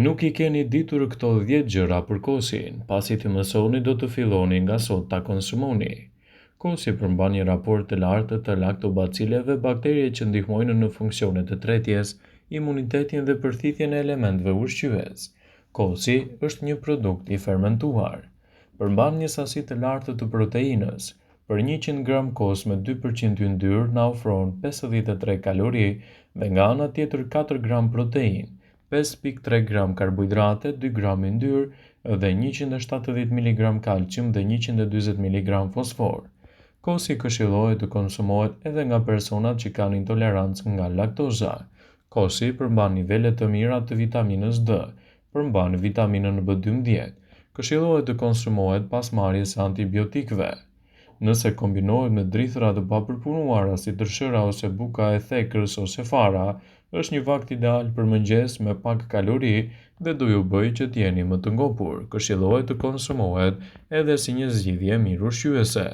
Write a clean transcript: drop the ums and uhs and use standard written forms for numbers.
Nuk I keni ditur këto 10 gjëra për kosin, pasi të mësoni do të filloni nga sot ta konsumoni. Kosi përmban një raport të lartë të laktobacileve, bakterie që ndihmojnë në funksionet e tretjes, imunitetin dhe përthithjen e elementeve ushqyes. Kosi është një produkt I fermentuar. Përmban një sasi të lartë të proteinës. Për 100 gram kos me 2% yndyrë na ofron 53 kalori dhe nga ana tjetër 4 gram protein, 5.3 gram karbohidrate, 2 gram yndyrë dhe 170 mg kalcium dhe 140 mg fosfor. Kosi këshillohet të konsumohet edhe nga personat që kanë intolerancë nga laktoza. Kosi përmban nivele të mira të vitaminës D, përmban vitaminën B12. Këshillohet të konsumohet pas marrjes së antibiotikëve. Nëse kombinohet me drithëra të papërpunuara si tërshëra ose buka e thekës ose fara, është një vakt ideal për mëngjes me pak kalori dhe do ju bëjë që t'jeni më të ngopur. Këshillohet të konsumohet edhe si një zgjidhje mirë ushqyese.